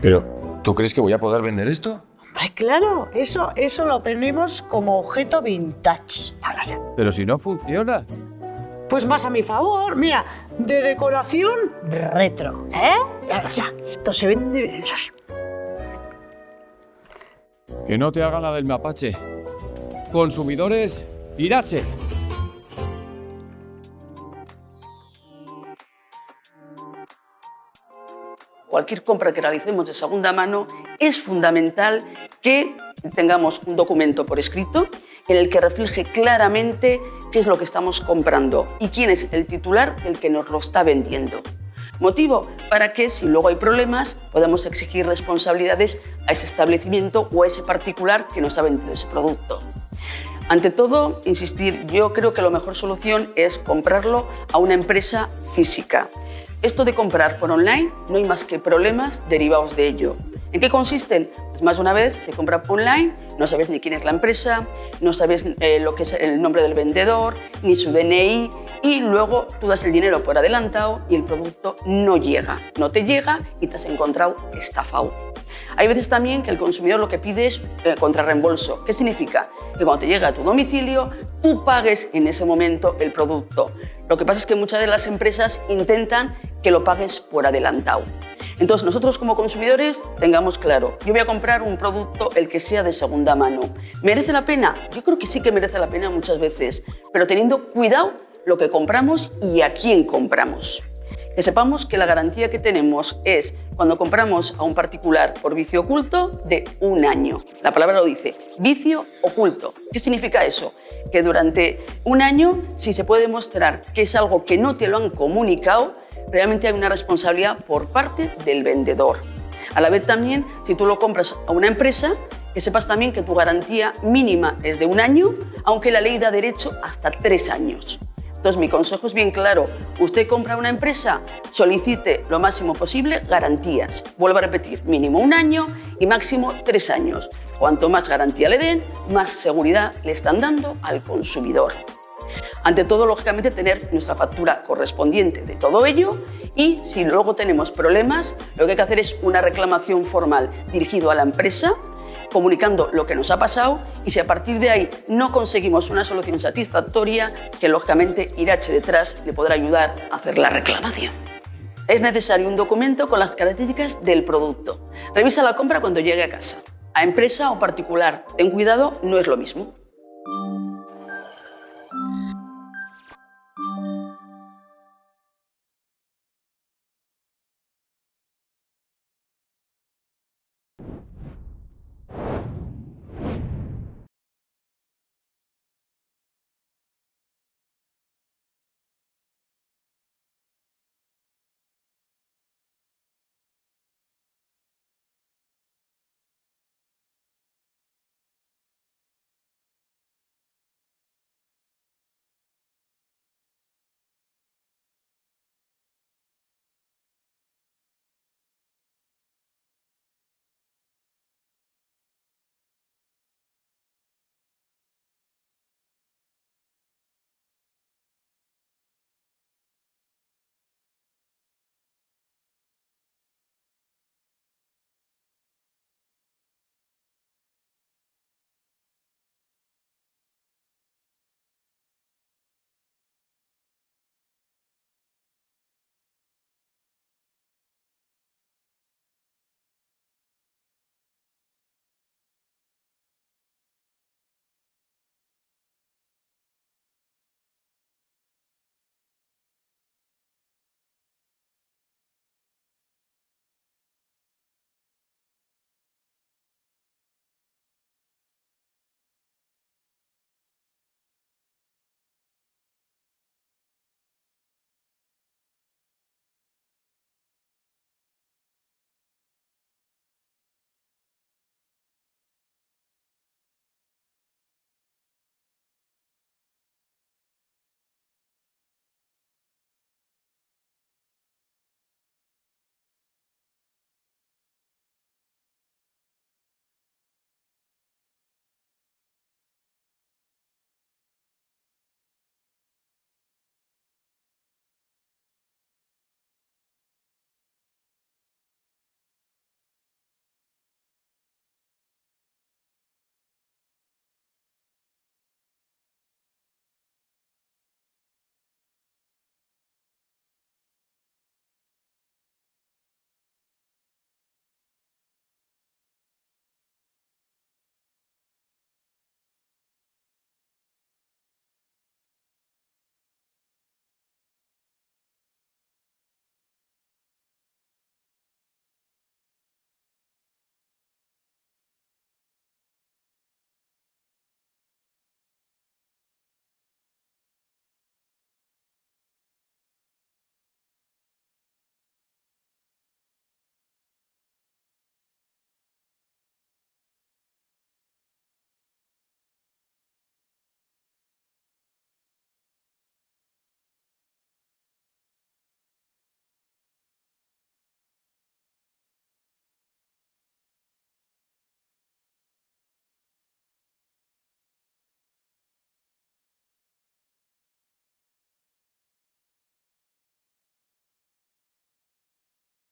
Pero, ¿tú crees que voy a poder vender esto? Hombre, claro, eso lo aprendimos como objeto vintage. Ahora ya. Pero si no funciona. Pues más a mi favor, mira, de decoración retro, ¿eh? Ahora ya, esto se vende... Que no te hagan la del mapache. Consumidores, Irache. Cualquier compra que realicemos de segunda mano es fundamental que tengamos un documento por escrito en el que refleje claramente qué es lo que estamos comprando y quién es el titular del que nos lo está vendiendo. Motivo para que, si luego hay problemas, podamos exigir responsabilidades a ese establecimiento o a ese particular que nos ha vendido ese producto. Ante todo, insistir, yo creo que la mejor solución es comprarlo a una empresa física. Esto de comprar por online, no hay más que problemas derivados de ello. ¿En qué consisten? Pues más de una vez se compra online, no sabes ni quién es la empresa, no sabes lo que es el nombre del vendedor, ni su DNI, y luego tú das el dinero por adelantado y el producto no llega. No te llega y te has encontrado estafado. Hay veces también que el consumidor lo que pide es contrarreembolso. ¿Qué significa? Que cuando te llega a tu domicilio, tú pagues en ese momento el producto. Lo que pasa es que muchas de las empresas intentan que lo pagues por adelantado. Entonces, nosotros como consumidores tengamos claro, yo voy a comprar un producto, el que sea de segunda mano. ¿Merece la pena? Yo creo que sí que merece la pena muchas veces, pero teniendo cuidado lo que compramos y a quién compramos. Que sepamos que la garantía que tenemos es, cuando compramos a un particular por vicio oculto, de 1 año. La palabra lo dice, vicio oculto. ¿Qué significa eso? Que durante 1 año, si se puede demostrar que es algo que no te lo han comunicado, realmente hay una responsabilidad por parte del vendedor. A la vez también, si tú lo compras a una empresa, que sepas también que tu garantía mínima es de 1 año, aunque la ley da derecho hasta 3 años. Entonces, mi consejo es bien claro. Usted compra una empresa, solicite lo máximo posible garantías. Vuelvo a repetir, mínimo 1 año y máximo 3 años. Cuanto más garantía le den, más seguridad le están dando al consumidor. Ante todo, lógicamente, tener nuestra factura correspondiente de todo ello y si luego tenemos problemas, lo que hay que hacer es una reclamación formal dirigida a la empresa, comunicando lo que nos ha pasado y si a partir de ahí no conseguimos una solución satisfactoria, que lógicamente Irache detrás le podrá ayudar a hacer la reclamación. Es necesario un documento con las características del producto. Revisa la compra cuando llegue a casa. A empresa o particular, ten cuidado, no es lo mismo.